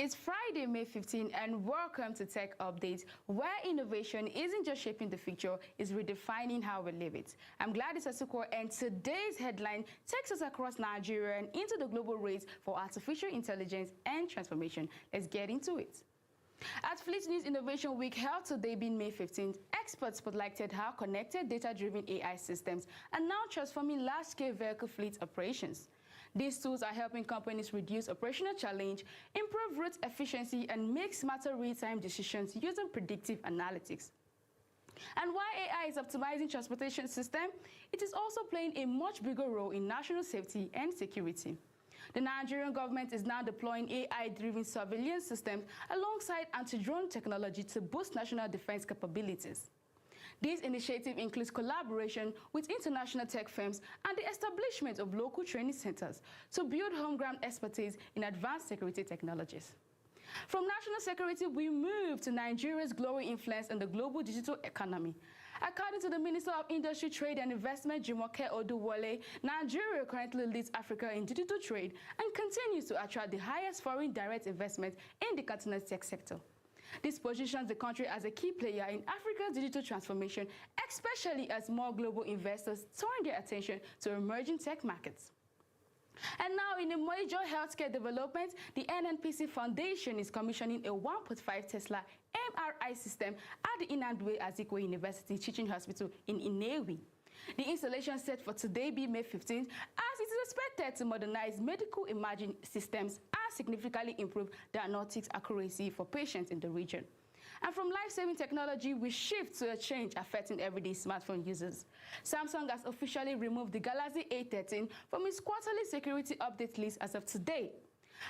It's Friday, May 15, and welcome to Tech Updates, where innovation isn't just shaping the future, it's redefining how we live it. I'm Gladys Asuko, and today's headline takes us across Nigeria and into the global race for artificial intelligence and transformation. Let's get into it. At Fleet News Innovation Week held today being May 15th, experts spotlighted how connected data-driven AI systems are now transforming large-scale vehicle fleet operations. These tools are helping companies reduce operational challenge, improve route efficiency, and make smarter real-time decisions using predictive analytics. And while AI is optimizing transportation system, it is also playing a much bigger role in national safety and security. The Nigerian government is now deploying AI-driven surveillance systems alongside anti-drone technology to boost national defense capabilities. This initiative includes collaboration with international tech firms and the establishment of local training centers to build homegrown expertise in advanced security technologies. From national security, we move to Nigeria's growing influence in the global digital economy. According to the Minister of Industry, Trade and Investment, Jumoke Oduwole, Nigeria currently leads Africa in digital trade and continues to attract the highest foreign direct investment in the continent's tech sector. This positions the country as a key player in Africa's digital transformation, especially as more global investors turn their attention to emerging tech markets. And now, in a major healthcare development, the NNPC Foundation is commissioning a 1.5 Tesla MRI system at the Inandwe Azikwe University Teaching Hospital in Inewi. The installation set for today be May 15th, as it is expected to modernize medical imaging systems and significantly improve diagnostics accuracy for patients in the region. And from life-saving technology, we shift to a change affecting everyday smartphone users. Samsung has officially removed the Galaxy A13 from its quarterly security update list as of today.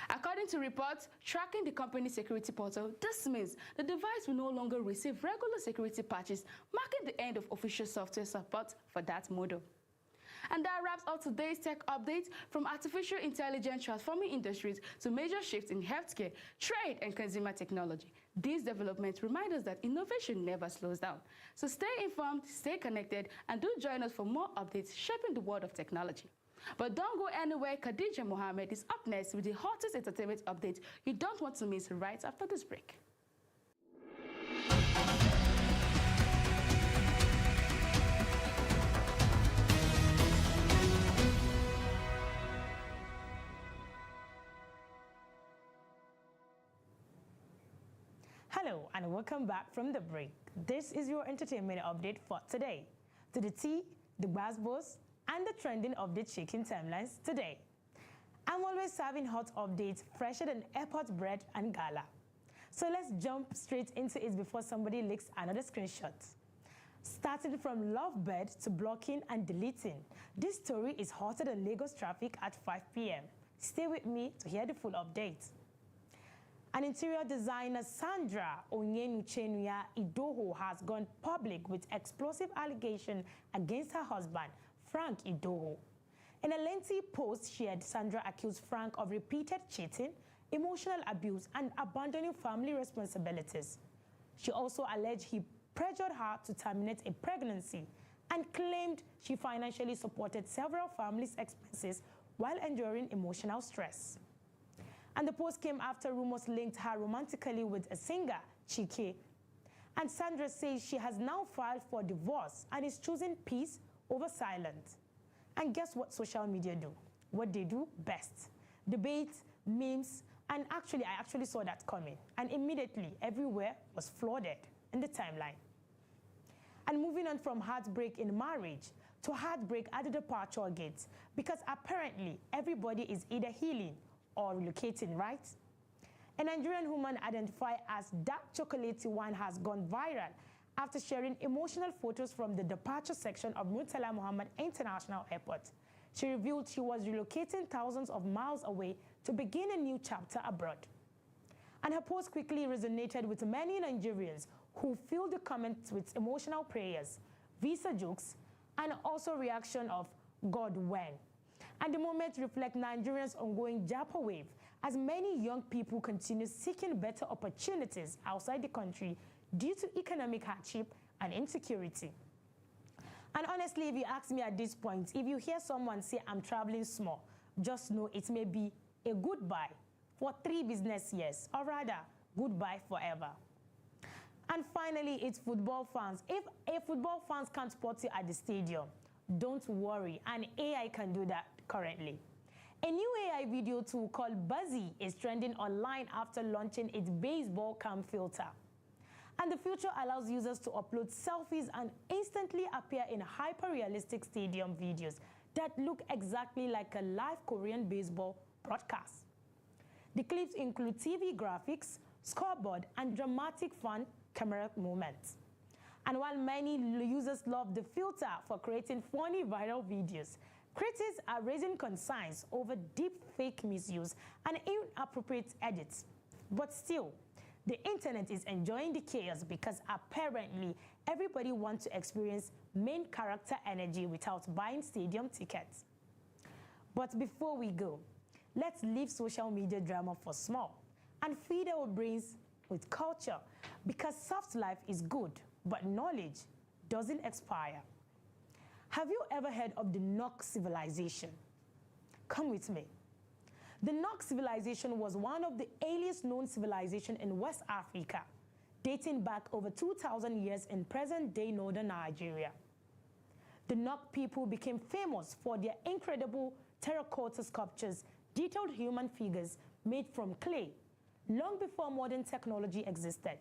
According to reports tracking the company's security portal, this means the device will no longer receive regular security patches, marking the end of official software support for that model. And that wraps up today's tech update. From artificial intelligence transforming industries to major shifts in healthcare, trade, and consumer technology. These developments remind us that innovation never slows down. So stay informed, stay connected, and do join us for more updates shaping the world of technology. But don't go anywhere. Khadija Mohammed is up next with the hottest entertainment update you don't want to miss right after this break. Hello and welcome back from the break. This is your entertainment update for today. To the tea, the buzzbuzz, and the trending update shaking timelines today. I'm always serving hot updates fresher than airport bread and gala. So let's jump straight into it before somebody leaks another screenshot. Starting from lovebird to blocking and deleting, this story is hotter than Lagos traffic at 5 p.m. Stay with me to hear the full update. An interior designer, Sandra Onyenuchenuya Idoho, has gone public with explosive allegations against her husband, Frank Idoho. In a lengthy post shared, Sandra accused Frank of repeated cheating, emotional abuse, and abandoning family responsibilities. She also alleged he pressured her to terminate a pregnancy and claimed she financially supported several families' expenses while enduring emotional stress. And the post came after rumors linked her romantically with a singer, Chike. And Sandra says she has now filed for divorce and is choosing peace over silence. And guess what social media do? What they do best. Debate, memes, and I actually saw that coming. And immediately, everywhere was flooded in the timeline. And moving on from heartbreak in marriage to heartbreak at the departure gate, because apparently everybody is either healing or relocating, right? A Nigerian woman identified as dark chocolatey one has gone viral after sharing emotional photos from the departure section of Murtala Muhammad International Airport. She revealed she was relocating thousands of miles away to begin a new chapter abroad. And her post quickly resonated with many Nigerians who filled the comments with emotional prayers, visa jokes, and also reaction of God when. And the moment reflect Nigerians' ongoing Japa wave as many young people continue seeking better opportunities outside the country due to economic hardship and insecurity. And honestly, if you ask me at this point, if you hear someone say, I'm traveling small, just know it may be a goodbye for 3 business years, or rather, goodbye forever. And finally, it's football fans. If a football fans can't spot you at the stadium, don't worry, an AI can do that currently. A new AI video tool called Buzzy is trending online after launching its baseball cam filter. And the feature allows users to upload selfies and instantly appear in hyper-realistic stadium videos that look exactly like a live Korean baseball broadcast. The clips include TV graphics, scoreboard, and dramatic fan camera moments. And while many users love the filter for creating funny viral videos, critics are raising concerns over deep fake misuse and inappropriate edits. But still, the internet is enjoying the chaos because apparently everybody wants to experience main character energy without buying stadium tickets. But before we go, let's leave social media drama for small and feed our brains with culture, because soft life is good, but knowledge doesn't expire. Have you ever heard of the Nok civilization? Come with me. The Nok civilization was one of the earliest known civilizations in West Africa, dating back over 2,000 years in present-day northern Nigeria. The Nok people became famous for their incredible terracotta sculptures, detailed human figures made from clay, long before modern technology existed.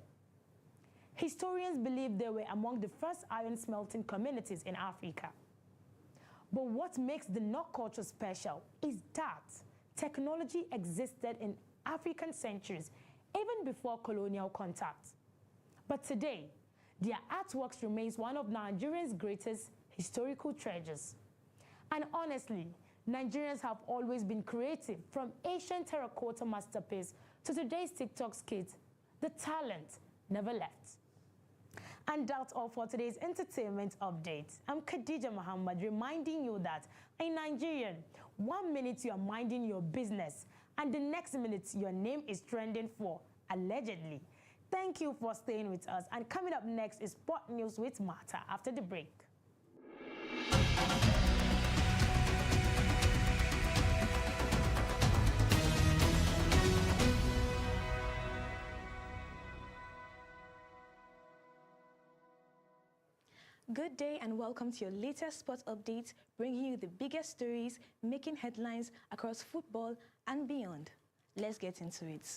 Historians believe they were among the first iron smelting communities in Africa. But what makes the Nok culture special is that technology existed in African centuries even before colonial contact. But today, their artworks remains one of Nigeria's greatest historical treasures. And honestly, Nigerians have always been creative, from ancient terracotta masterpiece to today's TikTok skit. The talent never left. And that's all for today's entertainment update. I'm Khadija Muhammad, reminding you that in Nigerian, 1 minute you are minding your business, and the next minute your name is trending for allegedly. Thank you for staying with us. And coming up next is Sport News with Martha after the break. Good day and welcome to your latest sports update, bringing you the biggest stories making headlines across football and beyond. Let's get into it.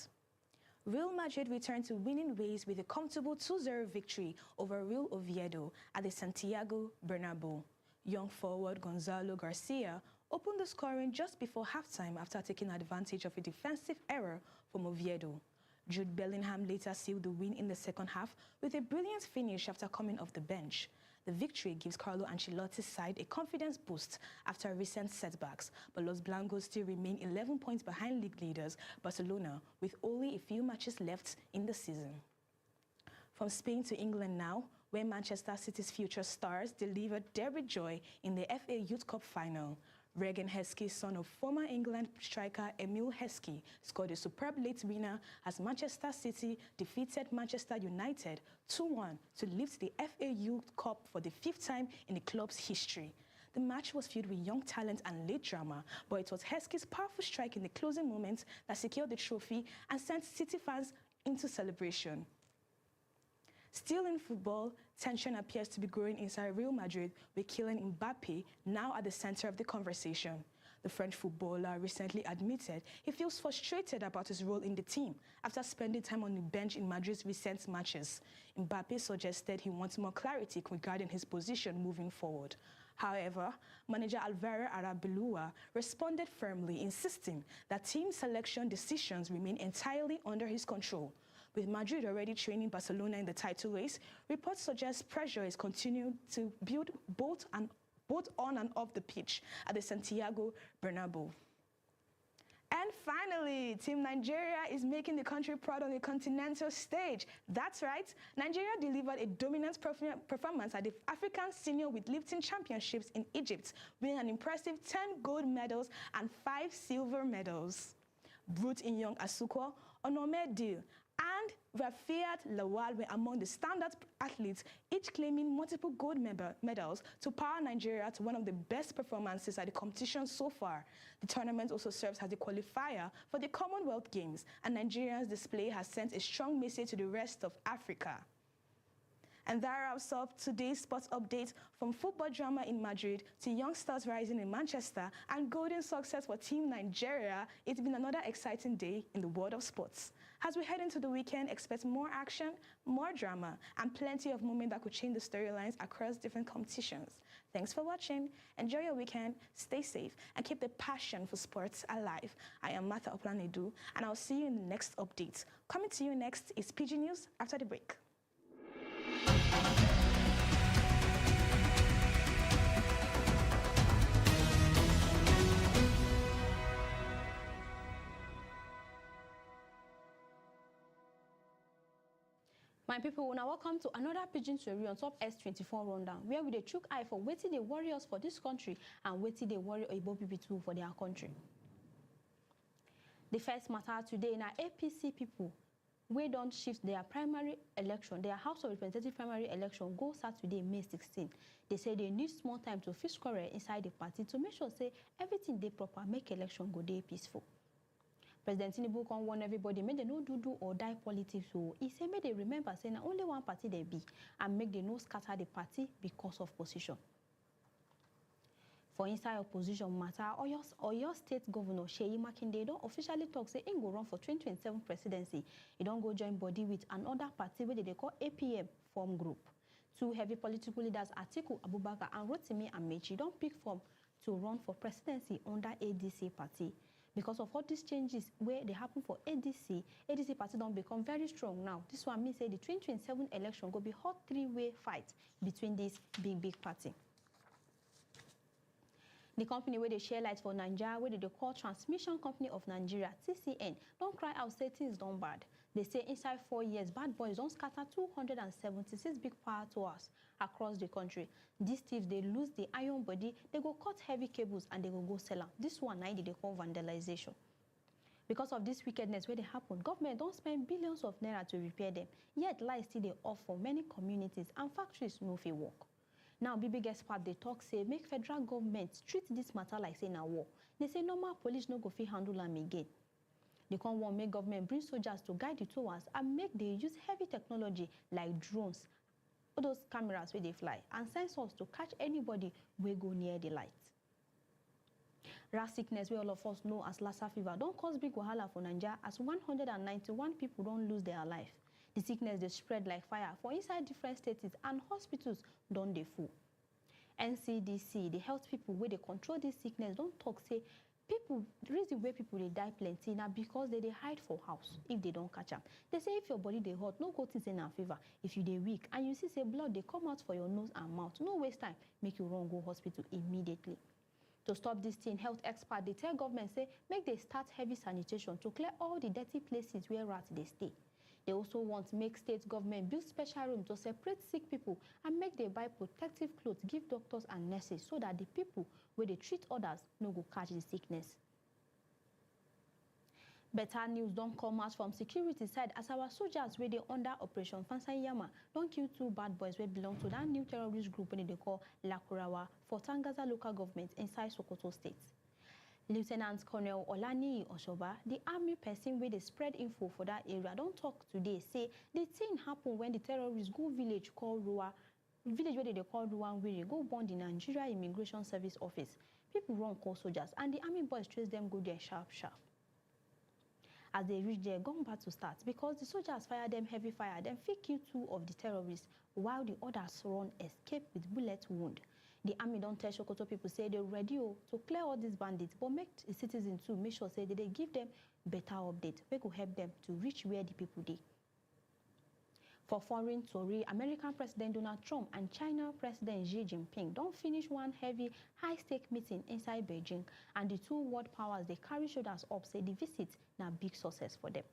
Real Madrid returned to winning ways with a comfortable 2-0 victory over Real Oviedo at the Santiago Bernabeu. Young forward Gonzalo Garcia opened the scoring just before halftime after taking advantage of a defensive error from Oviedo. Jude Bellingham later sealed the win in the second half with a brilliant finish after coming off the bench. The victory gives Carlo Ancelotti's side a confidence boost after recent setbacks, but Los Blancos still remain 11 points behind league leaders Barcelona, with only a few matches left in the season. From Spain to England now, where Manchester City's future stars delivered derby joy in the FA Youth Cup final. Regan Heskey, son of former England striker Emile Heskey, scored a superb late winner as Manchester City defeated Manchester United 2-1 to lift the FA Youth Cup for the 5th time in the club's history. The match was filled with young talent and late drama, but it was Heskey's powerful strike in the closing moments that secured the trophy and sent City fans into celebration. Still in football, tension appears to be growing inside Real Madrid, with Kylian Mbappe now at the center of the conversation. The French footballer recently admitted he feels frustrated about his role in the team after spending time on the bench in Madrid's recent matches. Mbappe suggested he wants more clarity regarding his position moving forward. However, manager Alvaro Arabilua responded firmly, insisting that team selection decisions remain entirely under his control. With Madrid already training Barcelona in the title race, reports suggest pressure is continuing to build both on and off the pitch at the Santiago Bernabeu. And finally, Team Nigeria is making the country proud on the continental stage. That's right, Nigeria delivered a dominant performance at the African Senior Weightlifting Championships in Egypt, winning an impressive 10 gold medals and 5 silver medals. Brute Inyong Asuko, Onome Dil, and Rafiat Lawal were among the standout athletes, each claiming multiple gold medals to power Nigeria to one of the best performances at the competition so far. The tournament also serves as a qualifier for the Commonwealth Games, and Nigeria's display has sent a strong message to the rest of Africa. And that wraps up today's sports update, from football drama in Madrid to young stars rising in Manchester and golden success for Team Nigeria. It's been another exciting day in the world of sports. As we head into the weekend, expect more action, more drama, and plenty of moments that could change the storylines across different competitions. Thanks for watching. Enjoy your weekend, stay safe, and keep the passion for sports alive. I am Martha Oplanedu, and I'll see you in the next update. Coming to you next is PG News after the break. My people, now welcome to another Pigeon story on top S24 Rundown, where we dey chook eye for wetin dey worry us for this country and wetin dey worry Oyibo people too for their country. The first matter today na APC people wey don shift their primary election, their House of Representatives primary election go Saturday, May 16. They say they need small time to fix quarrel inside the party to make sure say everything dey proper, make election go dey peaceful. President Tinubu can warn everybody, make they no do or die politics. So he say make they remember saying only one party they be, and make they no scatter the party because of position. For inside opposition matter, Oyo State Governor Seyi Makinde don't officially talk say he go run for 2027 presidency. He don't go join body with another party where they call APM form group. Two heavy political leaders, Atiku Abubakar and Rotimi Amechi, don't pick form to run for presidency under ADC party. Because of all these changes where they happen for ADC party don't become very strong now. This one means say the 2027 election will be hot three-way fight between this big party. The company where they share lights for Nigeria, where they call Transmission Company of Nigeria, TCN, don't cry out say things done bad. They say inside 4 years, bad boys don't scatter 276 big power towers across the country. These thieves, they lose the iron body, they go cut heavy cables and they go sell them. This one, they call vandalization. Because of this wickedness where they happen, government don't spend billions of naira to repair them. Yet lies still they off for many communities and factories no fit work. Now, big expert they talk say make federal government treat this matter like say na war. They say normal police no go fit handle them again. They can't want make government bring soldiers to guide the towers and make they use heavy technology like drones, all those cameras where they fly, and sensors to catch anybody where go near the light. Rat sickness, where all of us know as Lassa fever, don't cause big wahala for Nigeria as 191 people don't lose their life. The sickness they spread like fire for inside different states and hospitals don't they full. NCDC, the health people where they control this sickness, don't talk say people, the reason where people they die plenty now because they hide for house if they don't catch them. They say if your body they hot, no go think say na fever. If you they weak and you see say blood they come out for your nose and mouth, no waste time, make you run go hospital immediately. To stop this thing, health experts they tell government say make they start heavy sanitation to clear all the dirty places where rats they stay. They also want to make state government build special room to separate sick people and make they buy protective clothes, give doctors and nurses so that the people where they treat others no go catch the sickness. Better news don't come out from security side as our soldiers where they under Operation Fansanyama don't kill 2 bad boys where belong to that new terrorist group when they call Lakurawa for Tangaza local government inside Sokoto State. Lieutenant Colonel Olani Oshoba, the army person where they spread info for that area, don't talk today, say the thing happened when the terrorists go village called Rua, village where they call Ruan where they go burn the Nigeria Immigration Service office. People run call soldiers and the army boys trace them go there sharp. As they reach there, gun battle starts because the soldiers fire them heavy fire, then fit kill 2 of the terrorists while the others run escape with bullet wound. The army don't tell Sokoto people say they're ready to clear all these bandits, but make the citizens to make sure say that they give them better update. We could help them to reach where the people dey. For foreign story, American President Donald Trump and China President Xi Jinping don't finish one heavy, high-stake meeting inside Beijing, and the two world powers they carry shoulders up say the visit na big success for them.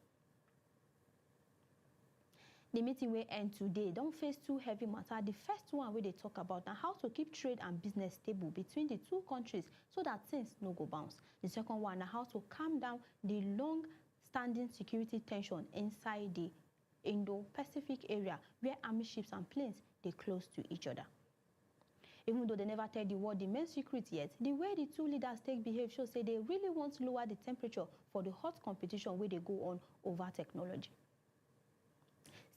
The meeting will end today don't face two heavy matters. The first one where they talk about now how to keep trade and business stable between the two countries so that things no go bounce. The second one now how to calm down the long-standing security tension inside the Indo-Pacific area where army ships and planes they close to each other. Even though they never tell the world the main secret yet, the way the two leaders take behave shows say they really want to lower the temperature for the hot competition where they go on over technology.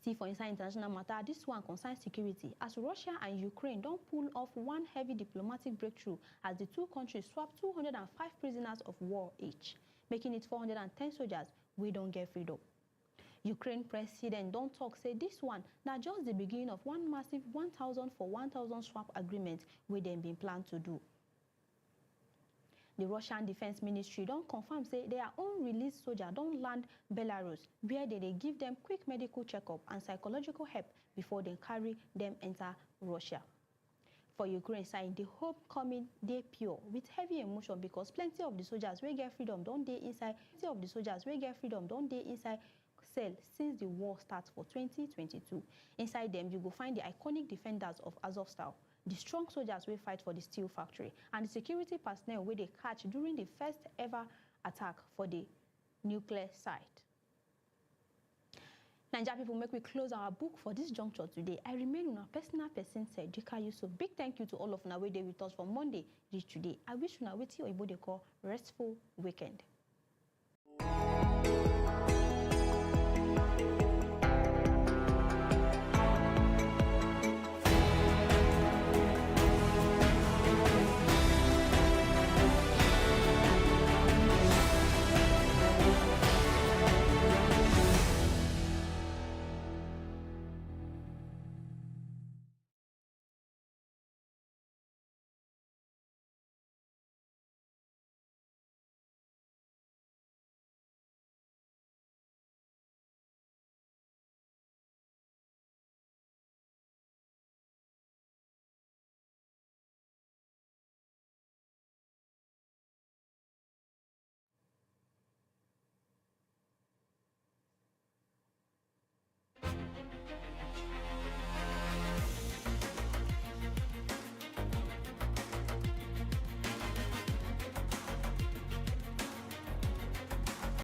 See, for inside international matter, this one concerns security, as Russia and Ukraine don't pull off one heavy diplomatic breakthrough as the two countries swap 205 prisoners of war each, making it 410 soldiers we don't get freedom. Ukraine president don't talk say this one now just the beginning of one massive 1,000 for 1,000 swap agreement where them been planned to do. The Russian Defense Ministry don't confirm say their own released soldier don't land Belarus, where they give them quick medical checkup and psychological help before they carry them enter Russia. For Ukraine side, the homecoming day pure with heavy emotion because plenty of the soldiers will get freedom don't they inside. Cell since the war starts for 2022. Inside them, you will find the iconic defenders of Azovstal, the strong soldiers will fight for the steel factory, and the security personnel where they catch during the first ever attack for the nuclear site. Nigeria people, make we close our book for this juncture today. I remain on a personal person, Cedrica Yusuf. Big thank you to all of you who with us from Monday reach today. I wish you now with you a call restful weekend.